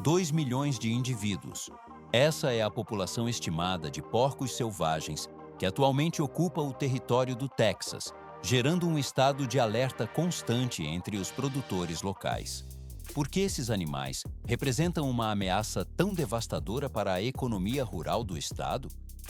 2 milhões de indivíduos. Essa é a população estimada de porcos selvagens que atualmente ocupa o território do Texas, gerando um estado de alerta constante entre os produtores locais. Por que esses animais representam uma ameaça tão devastadora para a economia rural do estado?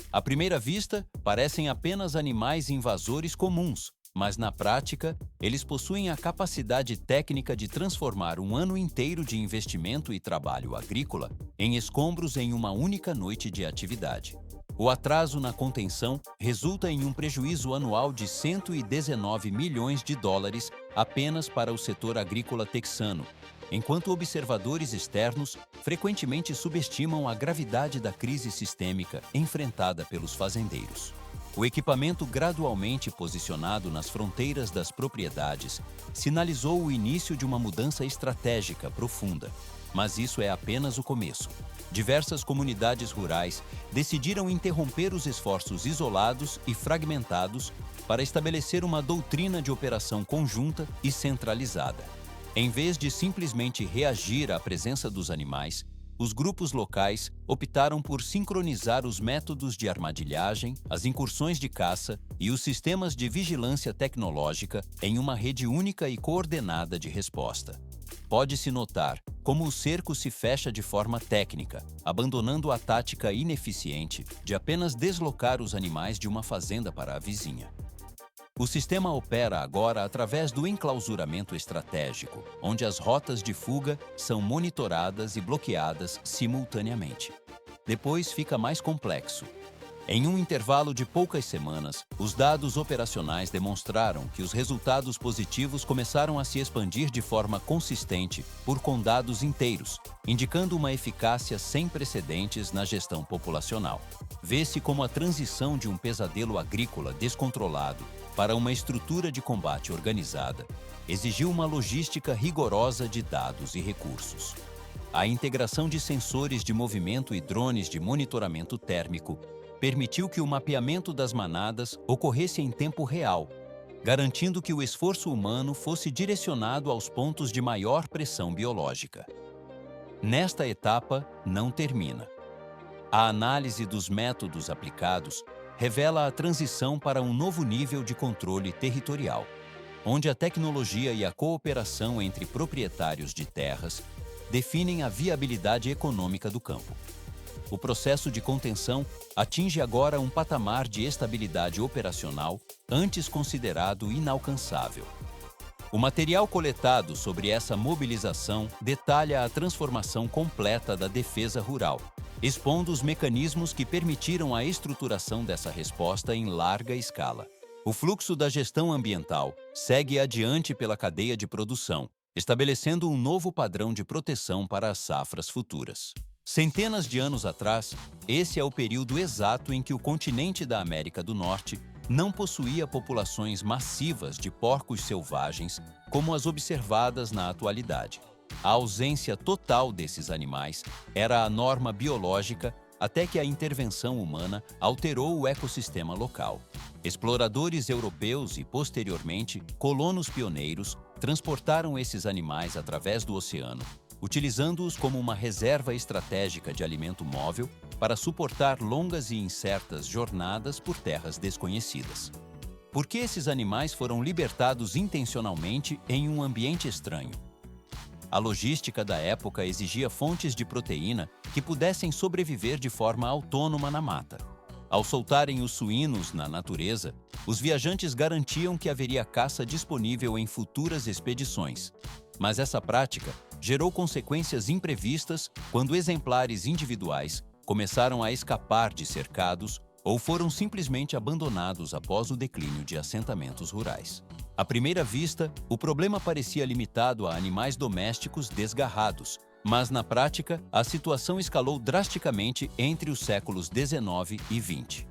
À primeira vista, parecem apenas animais invasores comuns, mas na prática, eles possuem a capacidade técnica de transformar um ano inteiro de investimento e trabalho agrícola em escombros em uma única noite de atividade. O atraso na contenção resulta em um prejuízo anual de 119 milhões de dólares apenas para o setor agrícola texano, enquanto observadores externos frequentemente subestimam a gravidade da crise sistêmica enfrentada pelos fazendeiros. O equipamento gradualmente posicionado nas fronteiras das propriedades sinalizou o início de uma mudança estratégica profunda. Mas isso é apenas o começo. Diversas comunidades rurais decidiram interromper os esforços isolados e fragmentados para estabelecer uma doutrina de operação conjunta e centralizada. Em vez de simplesmente reagir à presença dos animais, os grupos locais optaram por sincronizar os métodos de armadilhagem, as incursões de caça e os sistemas de vigilância tecnológica em uma rede única e coordenada de resposta. Pode-se notar como o cerco se fecha de forma técnica, abandonando a tática ineficiente de apenas deslocar os animais de uma fazenda para a vizinha. O sistema opera agora através do enclausuramento estratégico, onde as rotas de fuga são monitoradas e bloqueadas simultaneamente. Depois fica mais complexo. Em um intervalo de poucas semanas, os dados operacionais demonstraram que os resultados positivos começaram a se expandir de forma consistente por condados inteiros, indicando uma eficácia sem precedentes na gestão populacional. Vê-se como a transição de um pesadelo agrícola descontrolado para uma estrutura de combate organizada exigiu uma logística rigorosa de dados e recursos. A integração de sensores de movimento e drones de monitoramento térmico permitiu que o mapeamento das manadas ocorresse em tempo real, garantindo que o esforço humano fosse direcionado aos pontos de maior pressão biológica. Nesta etapa, não termina. A análise dos métodos aplicados revela a transição para um novo nível de controle territorial, onde a tecnologia e a cooperação entre proprietários de terras definem a viabilidade econômica do campo. O processo de contenção atinge agora um patamar de estabilidade operacional antes considerado inalcançável. O material coletado sobre essa mobilização detalha a transformação completa da defesa rural, expondo os mecanismos que permitiram a estruturação dessa resposta em larga escala. O fluxo da gestão ambiental segue adiante pela cadeia de produção, estabelecendo um novo padrão de proteção para as safras futuras. Centenas de anos atrás, esse é o período exato em que o continente da América do Norte não possuía populações massivas de porcos selvagens como as observadas na atualidade. A ausência total desses animais era a norma biológica até que a intervenção humana alterou o ecossistema local. Exploradores europeus e, posteriormente, colonos pioneiros transportaram esses animais através do oceano, utilizando-os como uma reserva estratégica de alimento móvel para suportar longas e incertas jornadas por terras desconhecidas. Por que esses animais foram libertados intencionalmente em um ambiente estranho? A logística da época exigia fontes de proteína que pudessem sobreviver de forma autônoma na mata. Ao soltarem os suínos na natureza, os viajantes garantiam que haveria caça disponível em futuras expedições. Mas essa prática gerou consequências imprevistas quando exemplares individuais começaram a escapar de cercados ou foram simplesmente abandonados após o declínio de assentamentos rurais. À primeira vista, o problema parecia limitado a animais domésticos desgarrados, mas na prática, a situação escalou drasticamente entre os séculos XIX e XX.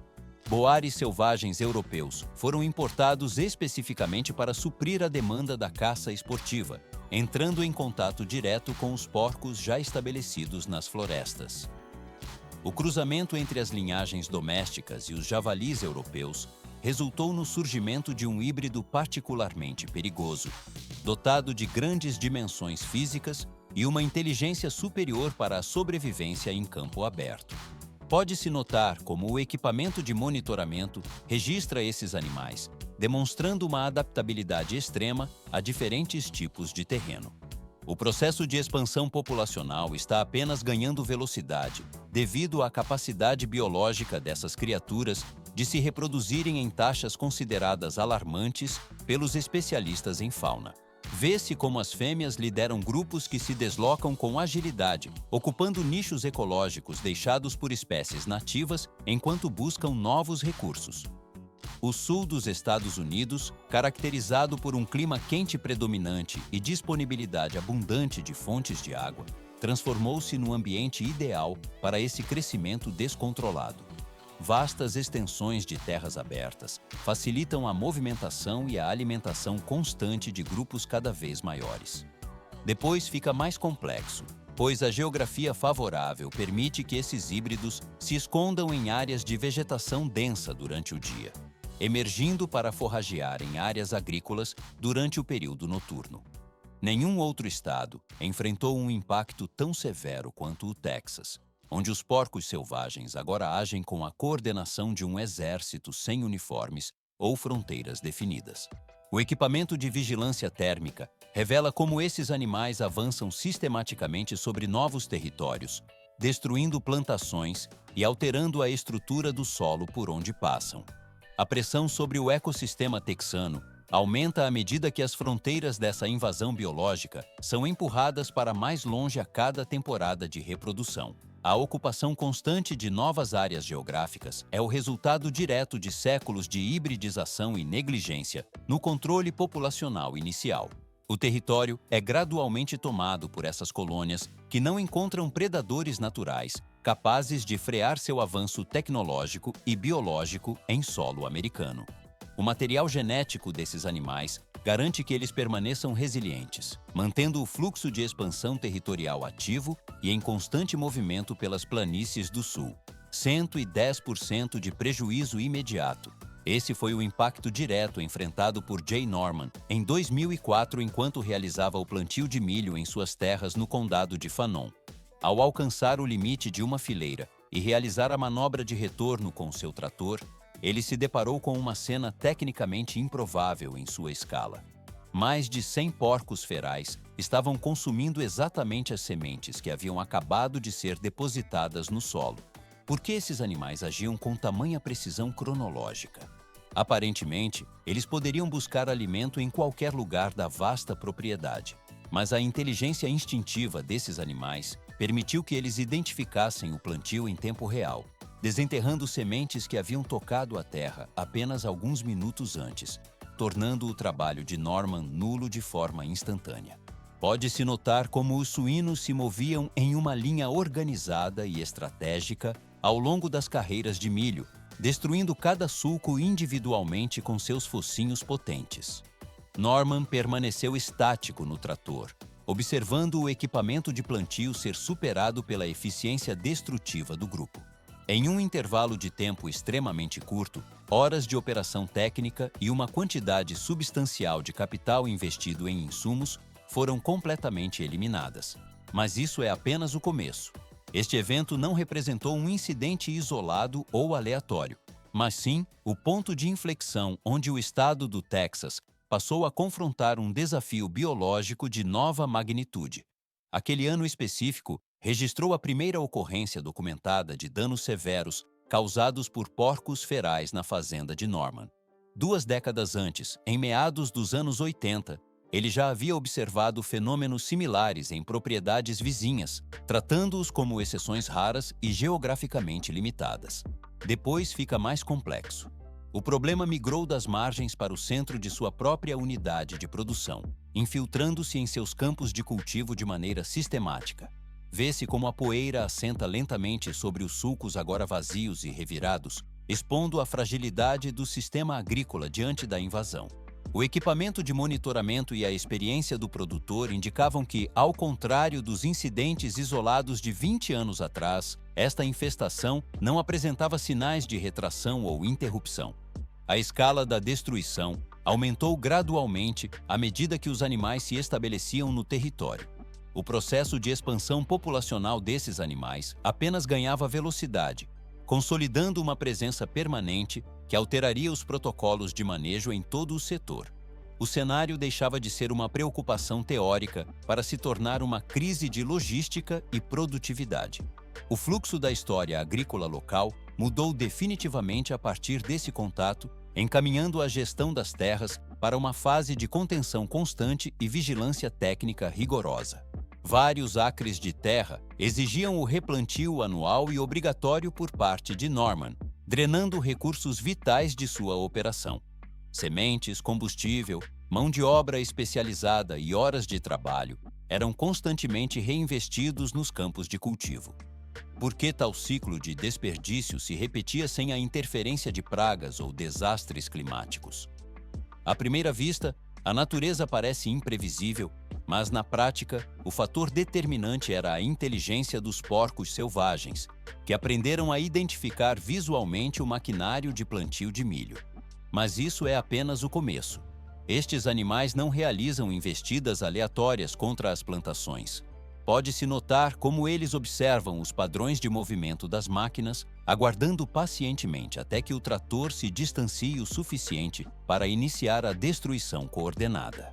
Boares selvagens europeus foram importados especificamente para suprir a demanda da caça esportiva, entrando em contato direto com os porcos já estabelecidos nas florestas. O cruzamento entre as linhagens domésticas e os javalis europeus resultou no surgimento de um híbrido particularmente perigoso, dotado de grandes dimensões físicas e uma inteligência superior para a sobrevivência em campo aberto. Pode-se notar como o equipamento de monitoramento registra esses animais, demonstrando uma adaptabilidade extrema a diferentes tipos de terreno. O processo de expansão populacional está apenas ganhando velocidade devido à capacidade biológica dessas criaturas de se reproduzirem em taxas consideradas alarmantes pelos especialistas em fauna. Vê-se como as fêmeas lideram grupos que se deslocam com agilidade, ocupando nichos ecológicos deixados por espécies nativas enquanto buscam novos recursos. O sul dos Estados Unidos, caracterizado por um clima quente predominante e disponibilidade abundante de fontes de água, transformou-se no ambiente ideal para esse crescimento descontrolado. Vastas extensões de terras abertas facilitam a movimentação e a alimentação constante de grupos cada vez maiores. Depois fica mais complexo, pois a geografia favorável permite que esses híbridos se escondam em áreas de vegetação densa durante o dia, emergindo para forragear em áreas agrícolas durante o período noturno. Nenhum outro estado enfrentou um impacto tão severo quanto o Texas, onde os porcos selvagens agora agem com a coordenação de um exército sem uniformes ou fronteiras definidas. O equipamento de vigilância térmica revela como esses animais avançam sistematicamente sobre novos territórios, destruindo plantações e alterando a estrutura do solo por onde passam. A pressão sobre o ecossistema texano aumenta à medida que as fronteiras dessa invasão biológica são empurradas para mais longe a cada temporada de reprodução. A ocupação constante de novas áreas geográficas é o resultado direto de séculos de hibridização e negligência no controle populacional inicial. O território é gradualmente tomado por essas colônias que não encontram predadores naturais capazes de frear seu avanço tecnológico e biológico em solo americano. O material genético desses animais garante que eles permaneçam resilientes, mantendo o fluxo de expansão territorial ativo e em constante movimento pelas planícies do sul. 110% de prejuízo imediato. Esse foi o impacto direto enfrentado por Jay Norman em 2004 enquanto realizava o plantio de milho em suas terras no condado de Fanon. Ao alcançar o limite de uma fileira e realizar a manobra de retorno com seu trator, ele se deparou com uma cena tecnicamente improvável em sua escala. Mais de 100 porcos ferais estavam consumindo exatamente as sementes que haviam acabado de ser depositadas no solo. Por que esses animais agiam com tamanha precisão cronológica? Aparentemente, eles poderiam buscar alimento em qualquer lugar da vasta propriedade, mas a inteligência instintiva desses animais permitiu que eles identificassem o plantio em tempo real, desenterrando sementes que haviam tocado a terra apenas alguns minutos antes, tornando o trabalho de Norman nulo de forma instantânea. Pode-se notar como os suínos se moviam em uma linha organizada e estratégica ao longo das carreiras de milho, destruindo cada sulco individualmente com seus focinhos potentes. Norman permaneceu estático no trator, observando o equipamento de plantio ser superado pela eficiência destrutiva do grupo. Em um intervalo de tempo extremamente curto, horas de operação técnica e uma quantidade substancial de capital investido em insumos foram completamente eliminadas. Mas isso é apenas o começo. Este evento não representou um incidente isolado ou aleatório, mas sim o ponto de inflexão onde o estado do Texas passou a confrontar um desafio biológico de nova magnitude. Aquele ano específico registrou a primeira ocorrência documentada de danos severos causados por porcos ferais na fazenda de Norman. 2 décadas antes, em meados dos anos 80, ele já havia observado fenômenos similares em propriedades vizinhas, tratando-os como exceções raras e geograficamente limitadas. Depois fica mais complexo. O problema migrou das margens para o centro de sua própria unidade de produção, infiltrando-se em seus campos de cultivo de maneira sistemática. Vê-se como a poeira assenta lentamente sobre os sulcos agora vazios e revirados, expondo a fragilidade do sistema agrícola diante da invasão. O equipamento de monitoramento e a experiência do produtor indicavam que, ao contrário dos incidentes isolados de 20 anos atrás, esta infestação não apresentava sinais de retração ou interrupção. A escala da destruição aumentou gradualmente à medida que os animais se estabeleciam no território. O processo de expansão populacional desses animais apenas ganhava velocidade, consolidando uma presença permanente que alteraria os protocolos de manejo em todo o setor. O cenário deixava de ser uma preocupação teórica para se tornar uma crise de logística e produtividade. O fluxo da história agrícola local mudou definitivamente a partir desse contato, encaminhando a gestão das terras para uma fase de contenção constante e vigilância técnica rigorosa. Vários acres de terra exigiam o replantio anual e obrigatório por parte de Norman, drenando recursos vitais de sua operação. Sementes, combustível, mão de obra especializada e horas de trabalho eram constantemente reinvestidos nos campos de cultivo. Por que tal ciclo de desperdício se repetia sem a interferência de pragas ou desastres climáticos? À primeira vista, a natureza parece imprevisível, mas na prática, o fator determinante era a inteligência dos porcos selvagens, que aprenderam a identificar visualmente o maquinário de plantio de milho. Mas isso é apenas o começo. Estes animais não realizam investidas aleatórias contra as plantações. Pode-se notar como eles observam os padrões de movimento das máquinas, aguardando pacientemente até que o trator se distancie o suficiente para iniciar a destruição coordenada.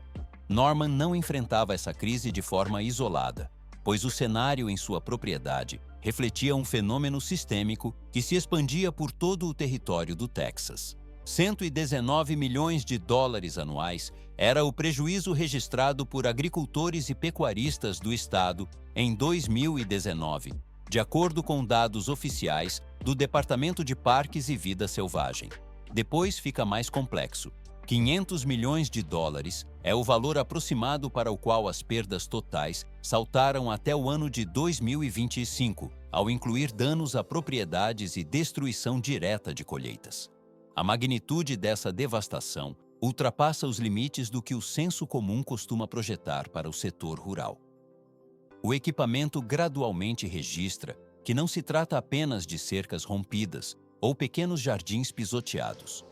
Norman não enfrentava essa crise de forma isolada, pois o cenário em sua propriedade refletia um fenômeno sistêmico que se expandia por todo o território do Texas. 119 milhões de dólares anuais era o prejuízo registrado por agricultores e pecuaristas do estado em 2019, de acordo com dados oficiais do Departamento de Parques e Vida Selvagem. Depois fica mais complexo. 500 milhões de dólares é o valor aproximado para o qual as perdas totais saltaram até o ano de 2025, ao incluir danos a propriedades e destruição direta de colheitas. A magnitude dessa devastação ultrapassa os limites do que o senso comum costuma projetar para o setor rural. O equipamento gradualmente registra que não se trata apenas de cercas rompidas ou pequenos jardins pisoteados.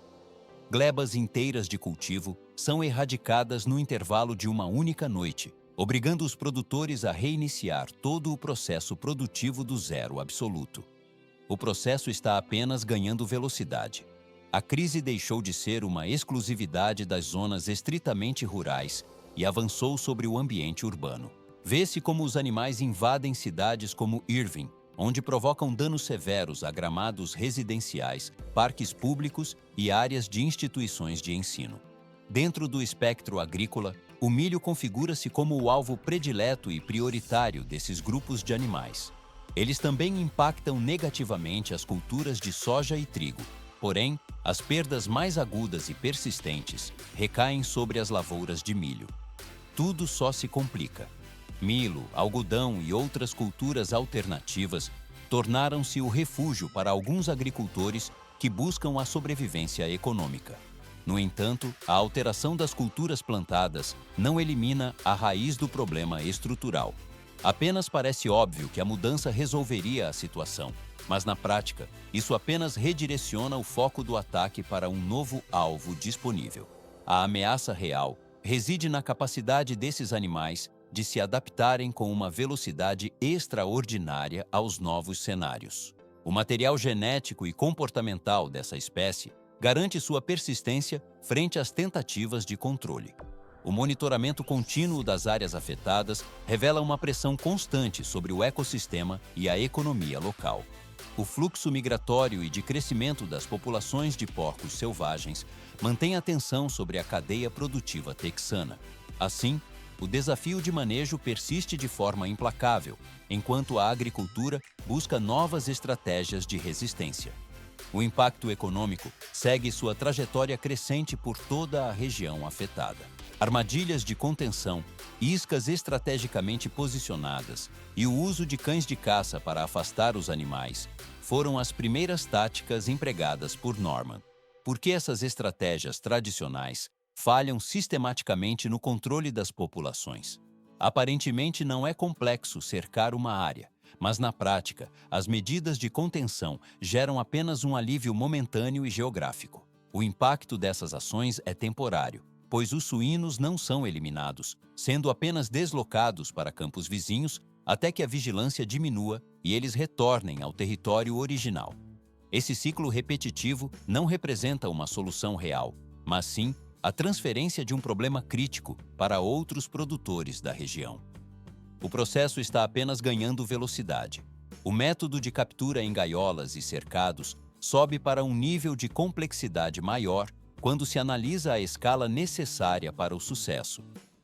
Glebas inteiras de cultivo são erradicadas no intervalo de uma única noite, obrigando os produtores a reiniciar todo o processo produtivo do zero absoluto. O processo está apenas ganhando velocidade. A crise deixou de ser uma exclusividade das zonas estritamente rurais e avançou sobre o ambiente urbano. Vê-se como os animais invadem cidades como Irving, onde provocam danos severos a gramados residenciais, parques públicos e áreas de instituições de ensino. Dentro do espectro agrícola, o milho configura-se como o alvo predileto e prioritário desses grupos de animais. Eles também impactam negativamente as culturas de soja e trigo. Porém, as perdas mais agudas e persistentes recaem sobre as lavouras de milho. Tudo só se complica. Milho, algodão e outras culturas alternativas tornaram-se o refúgio para alguns agricultores que buscam a sobrevivência econômica. No entanto, a alteração das culturas plantadas não elimina a raiz do problema estrutural. Apenas parece óbvio que a mudança resolveria a situação, mas na prática, isso apenas redireciona o foco do ataque para um novo alvo disponível. A ameaça real reside na capacidade desses animais de se adaptarem com uma velocidade extraordinária aos novos cenários. O material genético e comportamental dessa espécie garante sua persistência frente às tentativas de controle. O monitoramento contínuo das áreas afetadas revela uma pressão constante sobre o ecossistema e a economia local. O fluxo migratório e de crescimento das populações de porcos selvagens mantém a atenção sobre a cadeia produtiva texana. Assim, o desafio de manejo persiste de forma implacável, enquanto a agricultura busca novas estratégias de resistência. O impacto econômico segue sua trajetória crescente por toda a região afetada. Armadilhas de contenção, iscas estrategicamente posicionadas e o uso de cães de caça para afastar os animais foram as primeiras táticas empregadas por Norman. Por que essas estratégias tradicionais falham sistematicamente no controle das populações? Aparentemente não é complexo cercar uma área, mas na prática, as medidas de contenção geram apenas um alívio momentâneo e geográfico. O impacto dessas ações é temporário, pois os suínos não são eliminados, sendo apenas deslocados para campos vizinhos até que a vigilância diminua e eles retornem ao território original. Esse ciclo repetitivo não representa uma solução real, mas sim a transferência de um problema crítico para outros produtores da região. O processo está apenas ganhando velocidade. O método de captura em gaiolas e cercados sobe para um nível de complexidade maior quando se analisa a escala necessária para o sucesso.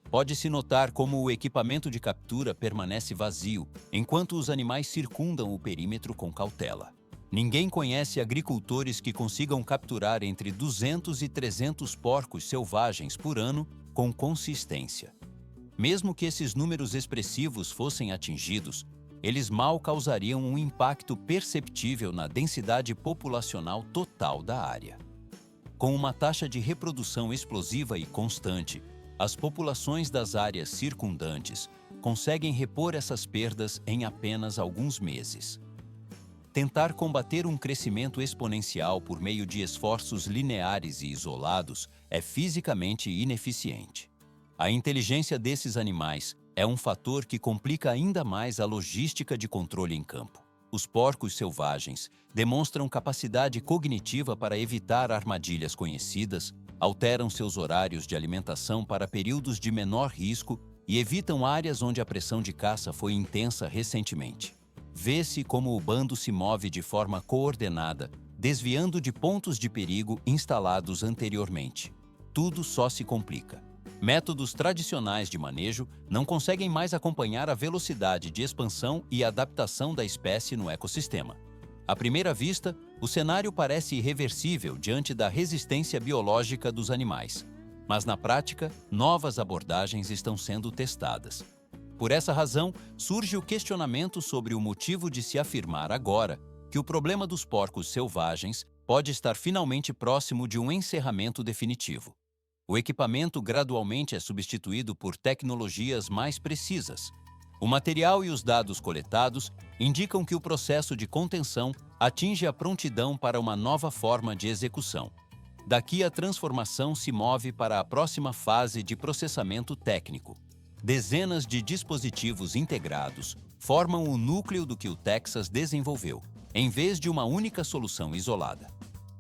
Pode-se notar como o equipamento de captura permanece vazio, enquanto os animais circundam o perímetro com cautela. Ninguém conhece agricultores que consigam capturar entre 200 e 300 porcos selvagens por ano com consistência. Mesmo que esses números expressivos fossem atingidos, eles mal causariam um impacto perceptível na densidade populacional total da área. Com uma taxa de reprodução explosiva e constante, as populações das áreas circundantes conseguem repor essas perdas em apenas alguns meses. Tentar combater um crescimento exponencial por meio de esforços lineares e isolados é fisicamente ineficiente. A inteligência desses animais é um fator que complica ainda mais a logística de controle em campo. Os porcos selvagens demonstram capacidade cognitiva para evitar armadilhas conhecidas, alteram seus horários de alimentação para períodos de menor risco e evitam áreas onde a pressão de caça foi intensa recentemente. Vê-se como o bando se move de forma coordenada, desviando de pontos de perigo instalados anteriormente. Tudo só se complica. Métodos tradicionais de manejo não conseguem mais acompanhar a velocidade de expansão e adaptação da espécie no ecossistema. À primeira vista, o cenário parece irreversível diante da resistência biológica dos animais. Mas na prática, novas abordagens estão sendo testadas. Por essa razão, surge o questionamento sobre o motivo de se afirmar agora que o problema dos porcos selvagens pode estar finalmente próximo de um encerramento definitivo. O equipamento gradualmente é substituído por tecnologias mais precisas. O material e os dados coletados indicam que o processo de contenção atinge a prontidão para uma nova forma de execução. Daqui a transformação se move para a próxima fase de processamento técnico. Dezenas de dispositivos integrados formam o núcleo do que o Texas desenvolveu, em vez de uma única solução isolada.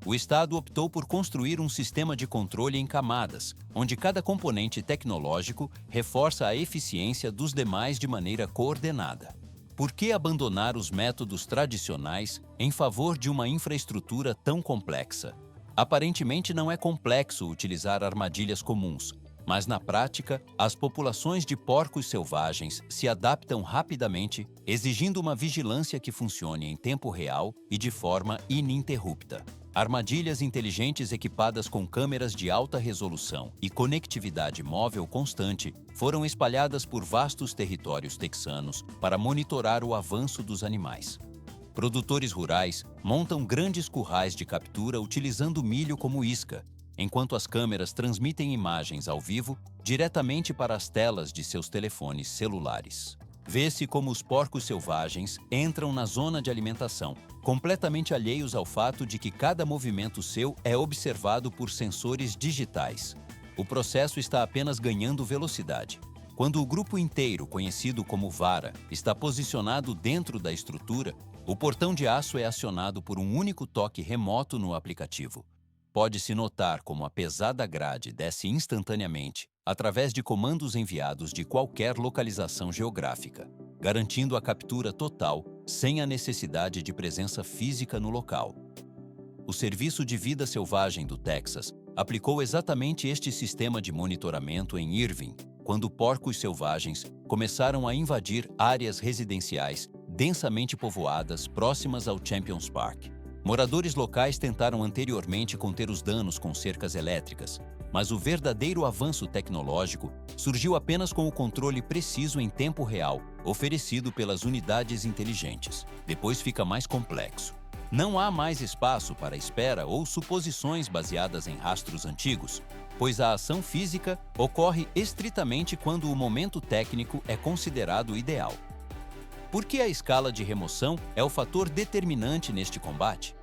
O Estado optou por construir um sistema de controle em camadas, onde cada componente tecnológico reforça a eficiência dos demais de maneira coordenada. Por que abandonar os métodos tradicionais em favor de uma infraestrutura tão complexa? Aparentemente não é complexo utilizar armadilhas comuns, mas na prática, as populações de porcos selvagens se adaptam rapidamente, exigindo uma vigilância que funcione em tempo real e de forma ininterrupta. Armadilhas inteligentes equipadas com câmeras de alta resolução e conectividade móvel constante foram espalhadas por vastos territórios texanos para monitorar o avanço dos animais. Produtores rurais montam grandes currais de captura utilizando milho como isca, enquanto as câmeras transmitem imagens ao vivo diretamente para as telas de seus telefones celulares. Vê-se como os porcos selvagens entram na zona de alimentação, completamente alheios ao fato de que cada movimento seu é observado por sensores digitais. O processo está apenas ganhando velocidade. Quando o grupo inteiro, conhecido como vara, está posicionado dentro da estrutura, o portão de aço é acionado por um único toque remoto no aplicativo. Pode-se notar como a pesada grade desce instantaneamente através de comandos enviados de qualquer localização geográfica, garantindo a captura total sem a necessidade de presença física no local. O Serviço de Vida Selvagem do Texas aplicou exatamente este sistema de monitoramento em Irving, quando porcos selvagens começaram a invadir áreas residenciais densamente povoadas próximas ao Champions Park. Moradores locais tentaram anteriormente conter os danos com cercas elétricas, mas o verdadeiro avanço tecnológico surgiu apenas com o controle preciso em tempo real, oferecido pelas unidades inteligentes. Depois fica mais complexo. Não há mais espaço para espera ou suposições baseadas em rastros antigos, pois a ação física ocorre estritamente quando o momento técnico é considerado ideal. Por que a escala de remoção é o fator determinante neste combate?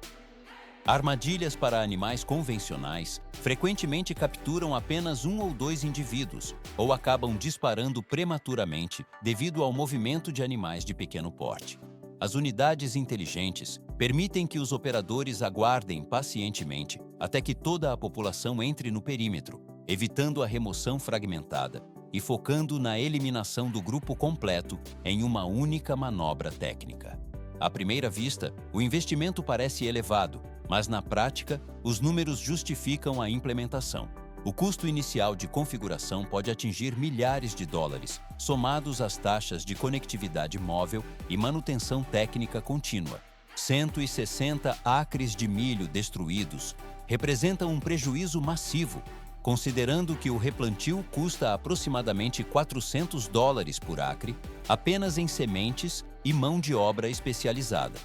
Armadilhas para animais convencionais frequentemente capturam apenas um ou dois indivíduos ou acabam disparando prematuramente devido ao movimento de animais de pequeno porte. As unidades inteligentes permitem que os operadores aguardem pacientemente até que toda a população entre no perímetro, evitando a remoção fragmentada e focando na eliminação do grupo completo em uma única manobra técnica. À primeira vista, o investimento parece elevado, mas na prática, os números justificam a implementação. O custo inicial de configuração pode atingir milhares de dólares, somados às taxas de conectividade móvel e manutenção técnica contínua. 160 acres de milho destruídos representam um prejuízo massivo, considerando que o replantio custa aproximadamente 400 dólares por acre, apenas em sementes e mão de obra especializada.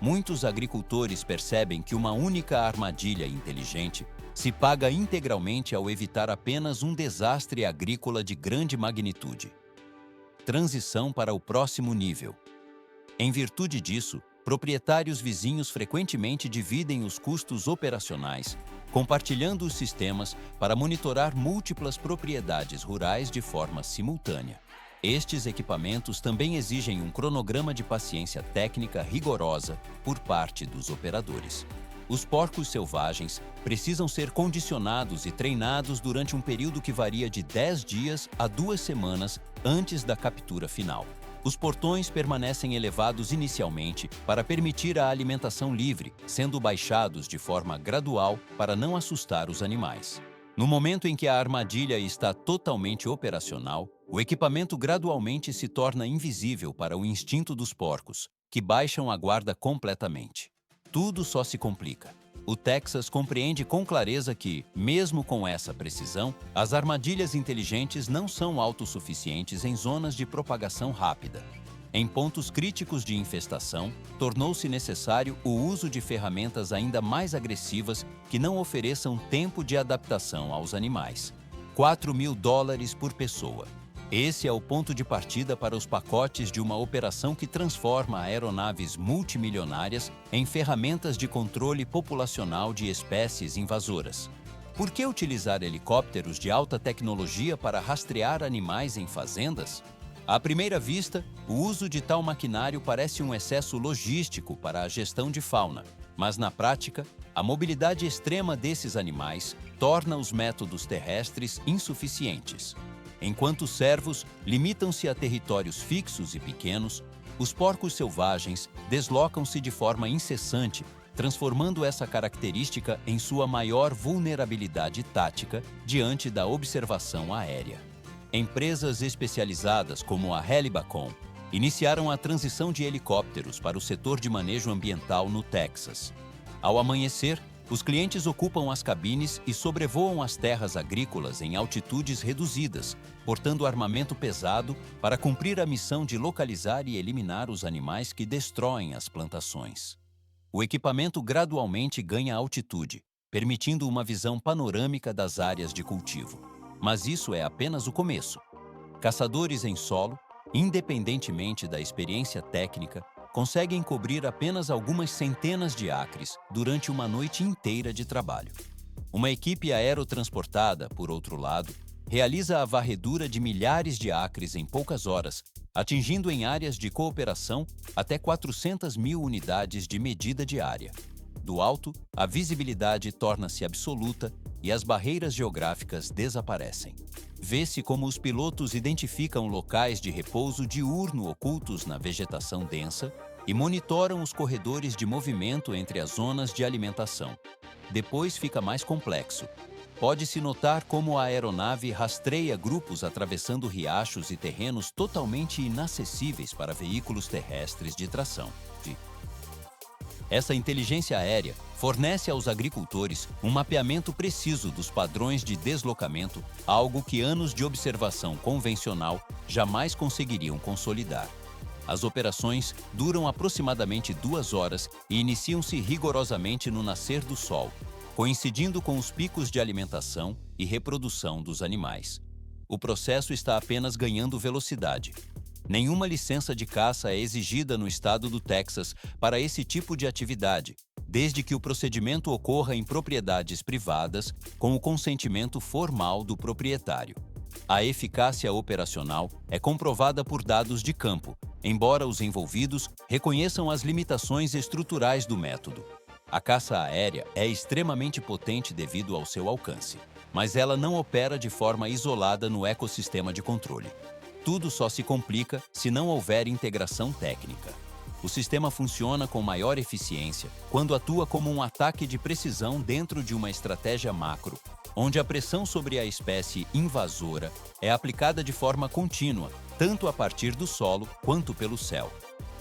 Muitos agricultores percebem que uma única armadilha inteligente se paga integralmente ao evitar apenas um desastre agrícola de grande magnitude. Transição para o próximo nível. Em virtude disso, proprietários vizinhos frequentemente dividem os custos operacionais, compartilhando os sistemas para monitorar múltiplas propriedades rurais de forma simultânea. Estes equipamentos também exigem um cronograma de paciência técnica rigorosa por parte dos operadores. Os porcos selvagens precisam ser condicionados e treinados durante um período que varia de 10 dias a 2 semanas antes da captura final. Os portões permanecem elevados inicialmente para permitir a alimentação livre, sendo baixados de forma gradual para não assustar os animais. No momento em que a armadilha está totalmente operacional, o equipamento gradualmente se torna invisível para o instinto dos porcos, que baixam a guarda completamente. Tudo só se complica. O Texas compreende com clareza que, mesmo com essa precisão, as armadilhas inteligentes não são autossuficientes em zonas de propagação rápida. Em pontos críticos de infestação, tornou-se necessário o uso de ferramentas ainda mais agressivas que não ofereçam tempo de adaptação aos animais. 4.000 dólares por pessoa. Esse é o ponto de partida para os pacotes de uma operação que transforma aeronaves multimilionárias em ferramentas de controle populacional de espécies invasoras. Por que utilizar helicópteros de alta tecnologia para rastrear animais em fazendas? À primeira vista, o uso de tal maquinário parece um excesso logístico para a gestão de fauna, mas na prática, a mobilidade extrema desses animais torna os métodos terrestres insuficientes. Enquanto os cervos limitam-se a territórios fixos e pequenos, os porcos selvagens deslocam-se de forma incessante, transformando essa característica em sua maior vulnerabilidade tática diante da observação aérea. Empresas especializadas como a Helibacom iniciaram a transição de helicópteros para o setor de manejo ambiental no Texas. Ao amanhecer, os clientes ocupam as cabines e sobrevoam as terras agrícolas em altitudes reduzidas, portando armamento pesado para cumprir a missão de localizar e eliminar os animais que destroem as plantações. O equipamento gradualmente ganha altitude, permitindo uma visão panorâmica das áreas de cultivo. Mas isso é apenas o começo. Caçadores em solo, independentemente da experiência técnica, conseguem cobrir apenas algumas centenas de acres durante uma noite inteira de trabalho. Uma equipe aerotransportada, por outro lado, realiza a varredura de milhares de acres em poucas horas, atingindo em áreas de cooperação até 400.000 unidades de medida diária. Do alto, a visibilidade torna-se absoluta e as barreiras geográficas desaparecem. Vê-se como os pilotos identificam locais de repouso diurno ocultos na vegetação densa e monitoram os corredores de movimento entre as zonas de alimentação. Depois fica mais complexo. Pode-se notar como a aeronave rastreia grupos atravessando riachos e terrenos totalmente inacessíveis para veículos terrestres de tração. Essa inteligência aérea fornece aos agricultores um mapeamento preciso dos padrões de deslocamento, algo que anos de observação convencional jamais conseguiriam consolidar. As operações duram aproximadamente 2 horas e iniciam-se rigorosamente no nascer do sol, coincidindo com os picos de alimentação e reprodução dos animais. O processo está apenas ganhando velocidade. Nenhuma licença de caça é exigida no estado do Texas para esse tipo de atividade, desde que o procedimento ocorra em propriedades privadas com o consentimento formal do proprietário. A eficácia operacional é comprovada por dados de campo, embora os envolvidos reconheçam as limitações estruturais do método. A caça aérea é extremamente potente devido ao seu alcance, mas ela não opera de forma isolada no ecossistema de controle. Tudo só se complica se não houver integração técnica. O sistema funciona com maior eficiência quando atua como um ataque de precisão dentro de uma estratégia macro, onde a pressão sobre a espécie invasora é aplicada de forma contínua, tanto a partir do solo quanto pelo céu.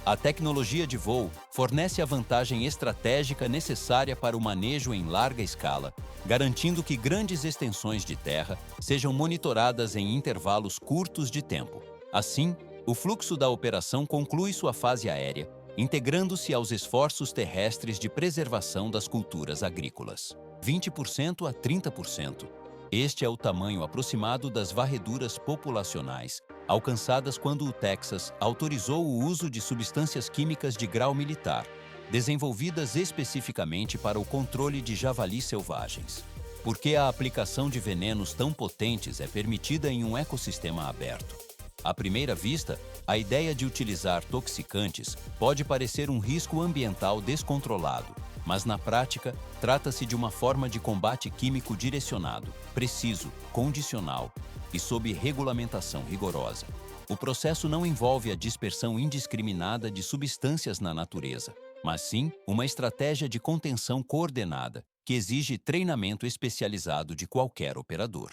A tecnologia de voo fornece a vantagem estratégica necessária para o manejo em larga escala, garantindo que grandes extensões de terra sejam monitoradas em intervalos curtos de tempo. Assim, o fluxo da operação conclui sua fase aérea, integrando-se aos esforços terrestres de preservação das culturas agrícolas. 20% a 30%. Este é o tamanho aproximado das varreduras populacionais, alcançadas quando o Texas autorizou o uso de substâncias químicas de grau militar, desenvolvidas especificamente para o controle de javalis selvagens. Por que a aplicação de venenos tão potentes é permitida em um ecossistema aberto? À primeira vista, a ideia de utilizar toxicantes pode parecer um risco ambiental descontrolado, mas na prática, trata-se de uma forma de combate químico direcionado, preciso, condicional e sob regulamentação rigorosa. O processo não envolve a dispersão indiscriminada de substâncias na natureza, mas sim uma estratégia de contenção coordenada, que exige treinamento especializado de qualquer operador.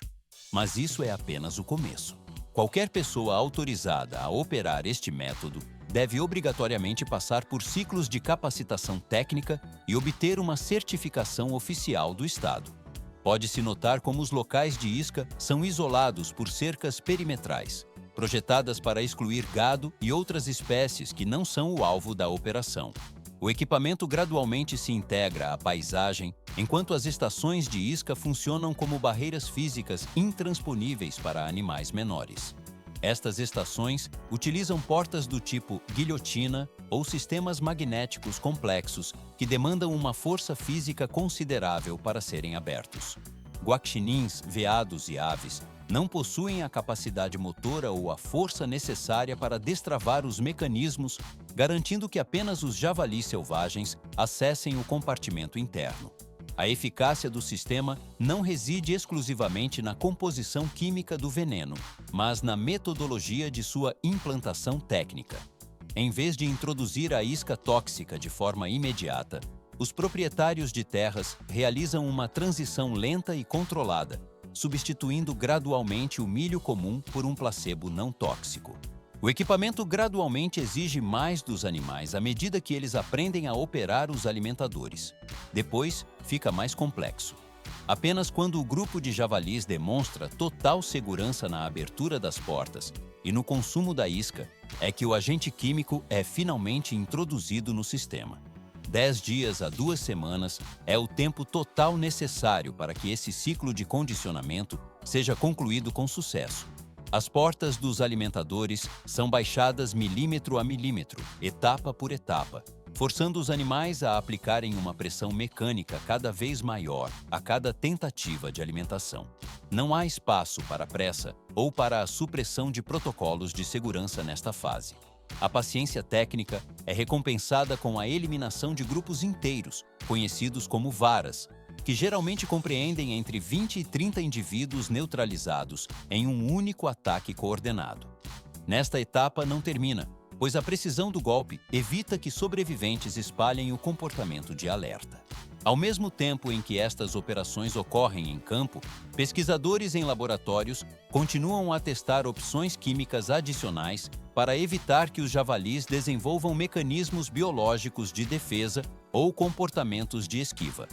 Mas isso é apenas o começo. Qualquer pessoa autorizada a operar este método deve obrigatoriamente passar por ciclos de capacitação técnica e obter uma certificação oficial do Estado. Pode-se notar como os locais de isca são isolados por cercas perimetrais, projetadas para excluir gado e outras espécies que não são o alvo da operação. O equipamento gradualmente se integra à paisagem, enquanto as estações de isca funcionam como barreiras físicas intransponíveis para animais menores. Estas estações utilizam portas do tipo guilhotina ou sistemas magnéticos complexos que demandam uma força física considerável para serem abertos. Guaxinins, veados e aves não possuem a capacidade motora ou a força necessária para destravar os mecanismos, garantindo que apenas os javalis selvagens acessem o compartimento interno. A eficácia do sistema não reside exclusivamente na composição química do veneno, mas na metodologia de sua implantação técnica. Em vez de introduzir a isca tóxica de forma imediata, os proprietários de terras realizam uma transição lenta e controlada, substituindo gradualmente o milho comum por um placebo não tóxico. O equipamento gradualmente exige mais dos animais à medida que eles aprendem a operar os alimentadores. Depois, fica mais complexo. Apenas quando o grupo de javalis demonstra total segurança na abertura das portas e no consumo da isca, é que o agente químico é finalmente introduzido no sistema. 10 dias a 2 semanas é o tempo total necessário para que esse ciclo de condicionamento seja concluído com sucesso. As portas dos alimentadores são baixadas milímetro a milímetro, etapa por etapa, forçando os animais a aplicarem uma pressão mecânica cada vez maior a cada tentativa de alimentação. Não há espaço para pressa ou para a supressão de protocolos de segurança nesta fase. A paciência técnica é recompensada com a eliminação de grupos inteiros, conhecidos como varas, que geralmente compreendem entre 20 e 30 indivíduos neutralizados em um único ataque coordenado. Nesta etapa não termina, pois a precisão do golpe evita que sobreviventes espalhem o comportamento de alerta. Ao mesmo tempo em que estas operações ocorrem em campo, pesquisadores em laboratórios continuam a testar opções químicas adicionais para evitar que os javalis desenvolvam mecanismos biológicos de defesa ou comportamentos de esquiva.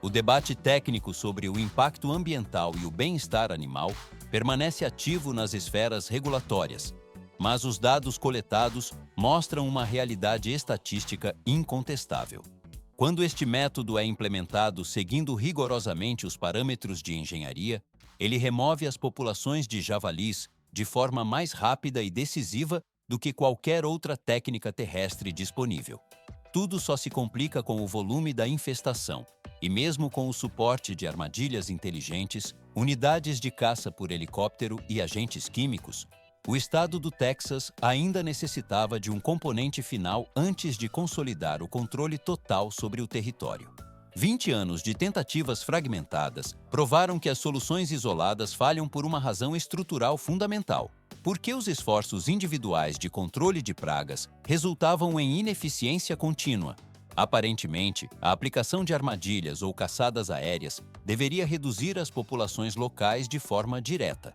O debate técnico sobre o impacto ambiental e o bem-estar animal permanece ativo nas esferas regulatórias, mas os dados coletados mostram uma realidade estatística incontestável. Quando este método é implementado seguindo rigorosamente os parâmetros de engenharia, ele remove as populações de javalis de forma mais rápida e decisiva do que qualquer outra técnica terrestre disponível. Tudo só se complica com o volume da infestação. E mesmo com o suporte de armadilhas inteligentes, unidades de caça por helicóptero e agentes químicos, o estado do Texas ainda necessitava de um componente final antes de consolidar o controle total sobre o território. 20 anos de tentativas fragmentadas provaram que as soluções isoladas falham por uma razão estrutural fundamental. Porque os esforços individuais de controle de pragas resultavam em ineficiência contínua. Aparentemente, a aplicação de armadilhas ou caçadas aéreas deveria reduzir as populações locais de forma direta.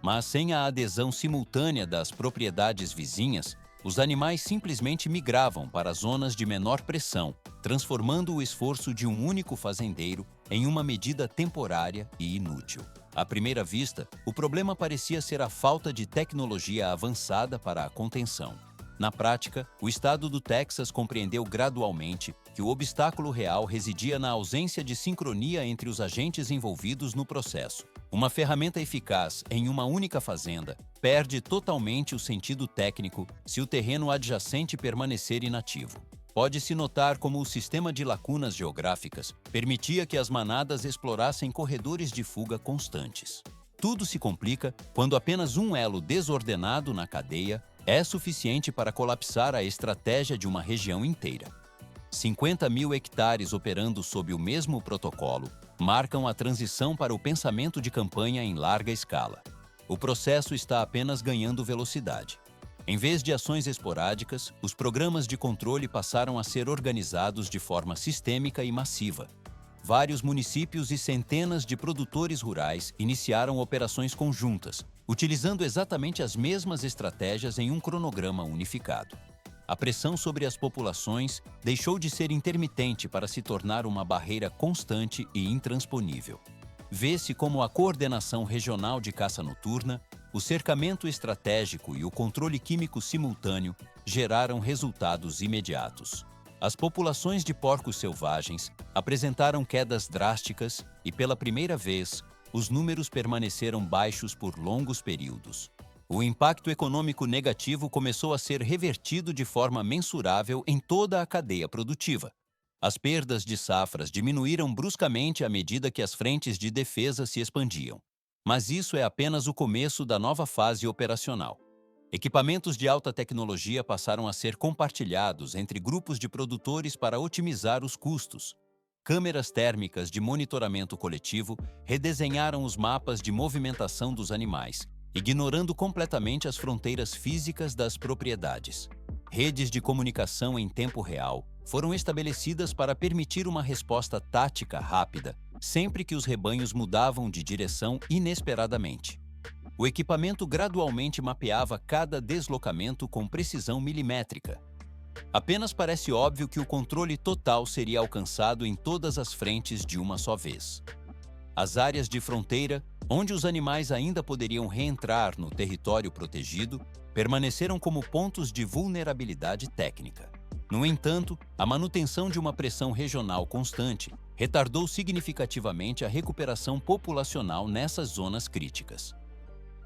Mas sem a adesão simultânea das propriedades vizinhas, os animais simplesmente migravam para zonas de menor pressão, transformando o esforço de um único fazendeiro em uma medida temporária e inútil. À primeira vista, o problema parecia ser a falta de tecnologia avançada para a contenção. Na prática, o estado do Texas compreendeu gradualmente que o obstáculo real residia na ausência de sincronia entre os agentes envolvidos no processo. Uma ferramenta eficaz em uma única fazenda perde totalmente o sentido técnico se o terreno adjacente permanecer inativo. Pode-se notar como o sistema de lacunas geográficas permitia que as manadas explorassem corredores de fuga constantes. Tudo se complica quando apenas um elo desordenado na cadeia é suficiente para colapsar a estratégia de uma região inteira. 50 mil hectares operando sob o mesmo protocolo marcam a transição para o pensamento de campanha em larga escala. O processo está apenas ganhando velocidade. Em vez de ações esporádicas, os programas de controle passaram a ser organizados de forma sistêmica e massiva. Vários municípios e centenas de produtores rurais iniciaram operações conjuntas, utilizando exatamente as mesmas estratégias em um cronograma unificado. A pressão sobre as populações deixou de ser intermitente para se tornar uma barreira constante e intransponível. Vê-se como a coordenação regional de caça noturna, o cercamento estratégico e o controle químico simultâneo geraram resultados imediatos. As populações de porcos selvagens apresentaram quedas drásticas e, pela primeira vez, os números permaneceram baixos por longos períodos. O impacto econômico negativo começou a ser revertido de forma mensurável em toda a cadeia produtiva. As perdas de safras diminuíram bruscamente à medida que as frentes de defesa se expandiam. Mas isso é apenas o começo da nova fase operacional. Equipamentos de alta tecnologia passaram a ser compartilhados entre grupos de produtores para otimizar os custos. Câmeras térmicas de monitoramento coletivo redesenharam os mapas de movimentação dos animais, ignorando completamente as fronteiras físicas das propriedades. Redes de comunicação em tempo real foram estabelecidas para permitir uma resposta tática rápida, sempre que os rebanhos mudavam de direção inesperadamente. O equipamento gradualmente mapeava cada deslocamento com precisão milimétrica. Apenas parece óbvio que o controle total seria alcançado em todas as frentes de uma só vez. As áreas de fronteira, onde os animais ainda poderiam reentrar no território protegido, permaneceram como pontos de vulnerabilidade técnica. No entanto, a manutenção de uma pressão regional constante retardou significativamente a recuperação populacional nessas zonas críticas.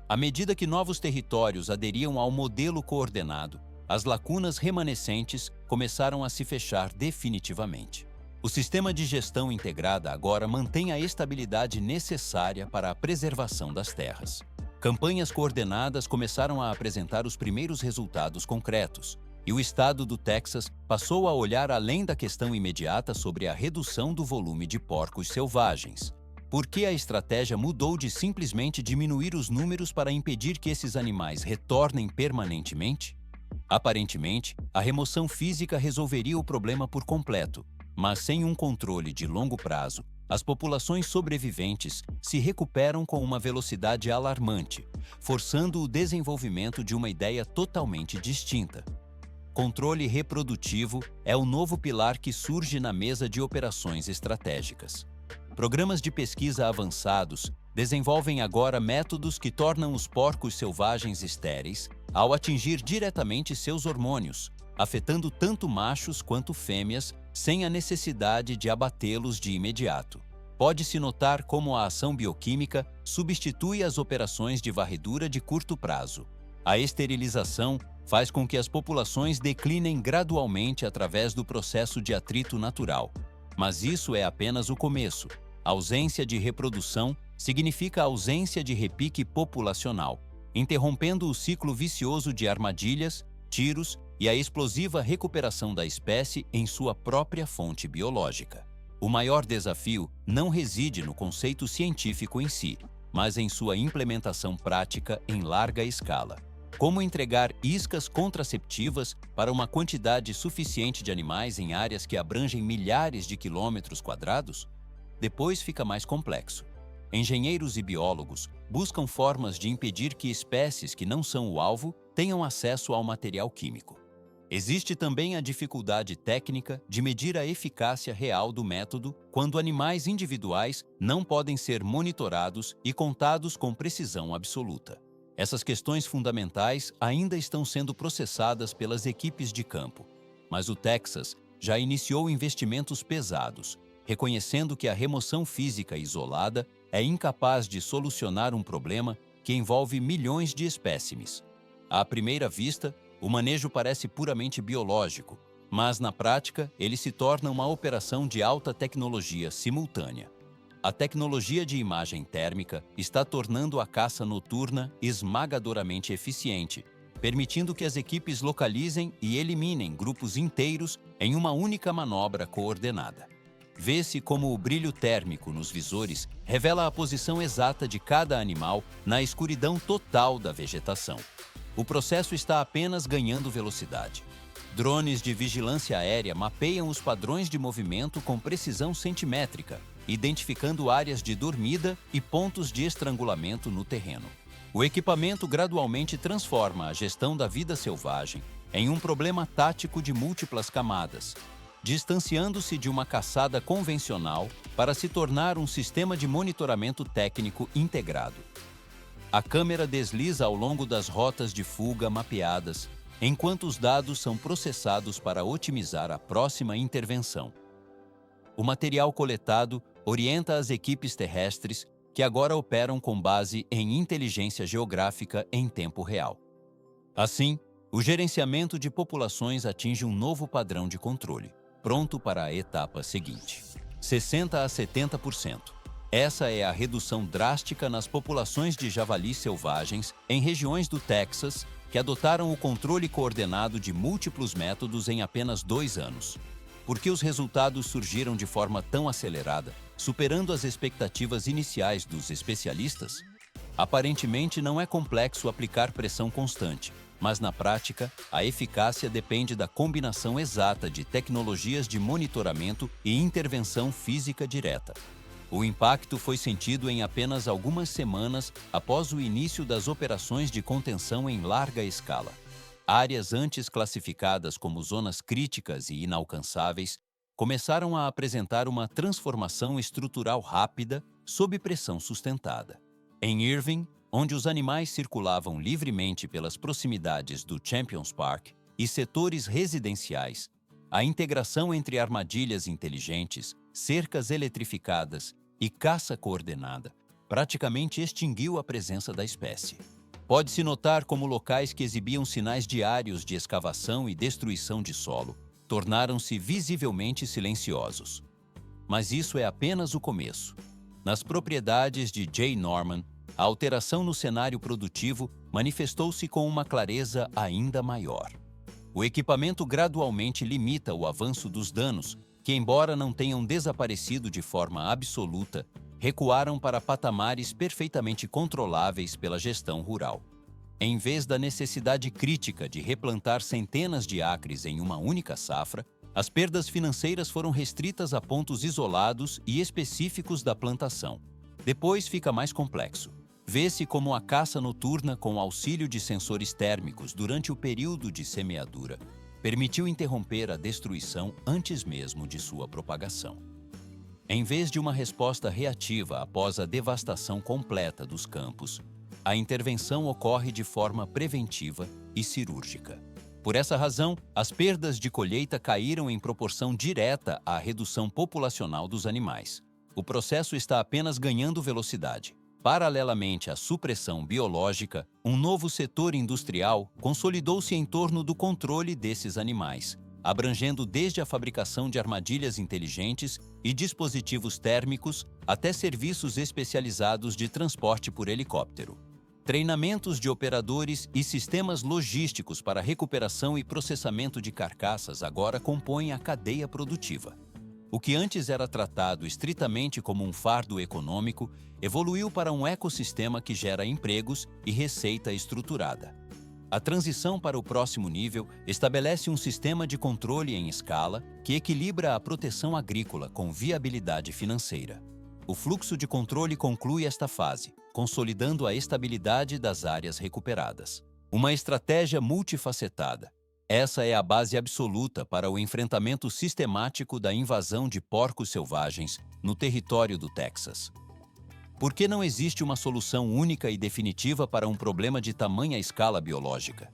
À medida que novos territórios aderiam ao modelo coordenado, as lacunas remanescentes começaram a se fechar definitivamente. O sistema de gestão integrada agora mantém a estabilidade necessária para a preservação das terras. Campanhas coordenadas começaram a apresentar os primeiros resultados concretos, e o estado do Texas passou a olhar além da questão imediata sobre a redução do volume de porcos selvagens. Por que a estratégia mudou de simplesmente diminuir os números para impedir que esses animais retornem permanentemente? Aparentemente, a remoção física resolveria o problema por completo, mas sem um controle de longo prazo, as populações sobreviventes se recuperam com uma velocidade alarmante, forçando o desenvolvimento de uma ideia totalmente distinta. Controle reprodutivo é o novo pilar que surge na mesa de operações estratégicas. Programas de pesquisa avançados desenvolvem agora métodos que tornam os porcos selvagens estéreis ao atingir diretamente seus hormônios, afetando tanto machos quanto fêmeas, sem a necessidade de abatê-los de imediato. Pode-se notar como a ação bioquímica substitui as operações de varredura de curto prazo. A esterilização faz com que as populações declinem gradualmente através do processo de atrito natural. Mas isso é apenas o começo. A ausência de reprodução significa ausência de repique populacional, interrompendo o ciclo vicioso de armadilhas, tiros e a explosiva recuperação da espécie em sua própria fonte biológica. O maior desafio não reside no conceito científico em si, mas em sua implementação prática em larga escala. Como entregar iscas contraceptivas para uma quantidade suficiente de animais em áreas que abrangem milhares de quilômetros quadrados? Depois fica mais complexo. Engenheiros e biólogos buscam formas de impedir que espécies que não são o alvo tenham acesso ao material químico. Existe também a dificuldade técnica de medir a eficácia real do método quando animais individuais não podem ser monitorados e contados com precisão absoluta. Essas questões fundamentais ainda estão sendo processadas pelas equipes de campo, mas o Texas já iniciou investimentos pesados, reconhecendo que a remoção física isolada é incapaz de solucionar um problema que envolve milhões de espécimes. À primeira vista, o manejo parece puramente biológico, mas na prática ele se torna uma operação de alta tecnologia simultânea. A tecnologia de imagem térmica está tornando a caça noturna esmagadoramente eficiente, permitindo que as equipes localizem e eliminem grupos inteiros em uma única manobra coordenada. Vê-se como o brilho térmico nos visores revela a posição exata de cada animal na escuridão total da vegetação. O processo está apenas ganhando velocidade. Drones de vigilância aérea mapeiam os padrões de movimento com precisão centimétrica, identificando áreas de dormida e pontos de estrangulamento no terreno. O equipamento gradualmente transforma a gestão da vida selvagem em um problema tático de múltiplas camadas, distanciando-se de uma caçada convencional para se tornar um sistema de monitoramento técnico integrado. A câmera desliza ao longo das rotas de fuga mapeadas, enquanto os dados são processados para otimizar a próxima intervenção. O material coletado orienta as equipes terrestres que agora operam com base em inteligência geográfica em tempo real. Assim, o gerenciamento de populações atinge um novo padrão de controle, pronto para a etapa seguinte. 60 a 70%. Essa é a redução drástica nas populações de javalis selvagens em regiões do Texas que adotaram o controle coordenado de múltiplos métodos em apenas 2 anos. Por que os resultados surgiram de forma tão acelerada, superando as expectativas iniciais dos especialistas? Aparentemente não é complexo aplicar pressão constante, mas na prática, a eficácia depende da combinação exata de tecnologias de monitoramento e intervenção física direta. O impacto foi sentido em apenas algumas semanas após o início das operações de contenção em larga escala. Áreas antes classificadas como zonas críticas e inalcançáveis começaram a apresentar uma transformação estrutural rápida sob pressão sustentada. Em Irving, onde os animais circulavam livremente pelas proximidades do Champions Park e setores residenciais, a integração entre armadilhas inteligentes, cercas eletrificadas e caça coordenada praticamente extinguiu a presença da espécie. Pode-se notar como locais que exibiam sinais diários de escavação e destruição de solo tornaram-se visivelmente silenciosos. Mas isso é apenas o começo. Nas propriedades de Jay Norman, a alteração no cenário produtivo manifestou-se com uma clareza ainda maior. O equipamento gradualmente limita o avanço dos danos, que, embora não tenham desaparecido de forma absoluta, recuaram para patamares perfeitamente controláveis pela gestão rural. Em vez da necessidade crítica de replantar centenas de acres em uma única safra, as perdas financeiras foram restritas a pontos isolados e específicos da plantação. Depois fica mais complexo. Vê-se como a caça noturna com auxílio de sensores térmicos durante o período de semeadura permitiu interromper a destruição antes mesmo de sua propagação. Em vez de uma resposta reativa após a devastação completa dos campos, a intervenção ocorre de forma preventiva e cirúrgica. Por essa razão, as perdas de colheita caíram em proporção direta à redução populacional dos animais. O processo está apenas ganhando velocidade. Paralelamente à supressão biológica, um novo setor industrial consolidou-se em torno do controle desses animais, abrangendo desde a fabricação de armadilhas inteligentes e dispositivos térmicos até serviços especializados de transporte por helicóptero. Treinamentos de operadores e sistemas logísticos para recuperação e processamento de carcaças agora compõem a cadeia produtiva. O que antes era tratado estritamente como um fardo econômico, evoluiu para um ecossistema que gera empregos e receita estruturada. A transição para o próximo nível estabelece um sistema de controle em escala que equilibra a proteção agrícola com viabilidade financeira. O fluxo de controle conclui esta fase, consolidando a estabilidade das áreas recuperadas. Uma estratégia multifacetada. Essa é a base absoluta para o enfrentamento sistemático da invasão de porcos selvagens no território do Texas. Por que não existe uma solução única e definitiva para um problema de tamanha escala biológica?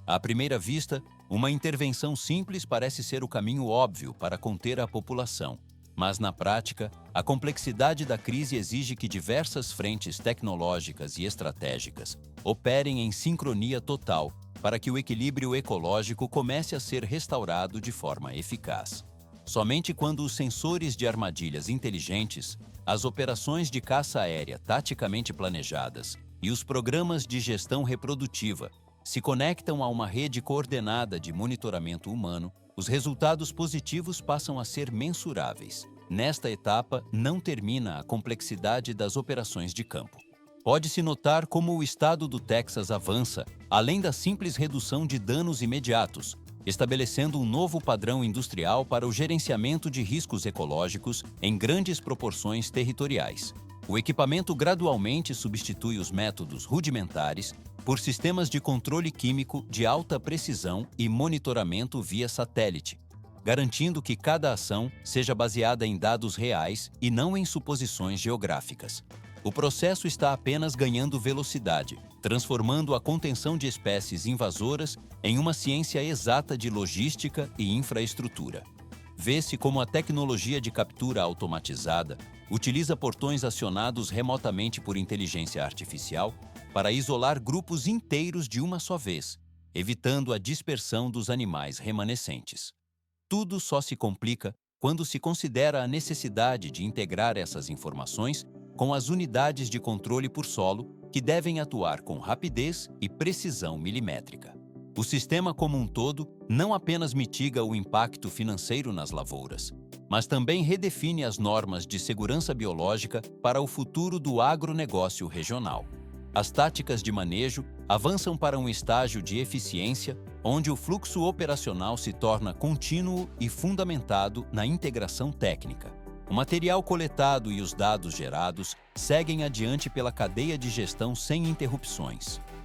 À primeira vista, uma intervenção simples parece ser o caminho óbvio para conter a população, mas na prática, a complexidade da crise exige que diversas frentes tecnológicas e estratégicas operem em sincronia total para que o equilíbrio ecológico comece a ser restaurado de forma eficaz. Somente quando os sensores de armadilhas inteligentes, as operações de caça aérea taticamente planejadas e os programas de gestão reprodutiva se conectam a uma rede coordenada de monitoramento humano, os resultados positivos passam a ser mensuráveis. Nesta etapa, não termina a complexidade das operações de campo. Pode-se notar como o estado do Texas avança, além da simples redução de danos imediatos, estabelecendo um novo padrão industrial para o gerenciamento de riscos ecológicos em grandes proporções territoriais. O equipamento gradualmente substitui os métodos rudimentares por sistemas de controle químico de alta precisão e monitoramento via satélite, garantindo que cada ação seja baseada em dados reais e não em suposições geográficas. O processo está apenas ganhando velocidade, transformando a contenção de espécies invasoras em uma ciência exata de logística e infraestrutura. Vê-se como a tecnologia de captura automatizada utiliza portões acionados remotamente por inteligência artificial para isolar grupos inteiros de uma só vez, evitando a dispersão dos animais remanescentes. Tudo só se complica quando se considera a necessidade de integrar essas informações com as unidades de controle por solo, que devem atuar com rapidez e precisão milimétrica. O sistema como um todo não apenas mitiga o impacto financeiro nas lavouras, mas também redefine as normas de segurança biológica para o futuro do agronegócio regional. As táticas de manejo avançam para um estágio de eficiência, onde o fluxo operacional se torna contínuo e fundamentado na integração técnica. O material coletado e os dados gerados seguem adiante pela cadeia de gestão sem interrupções.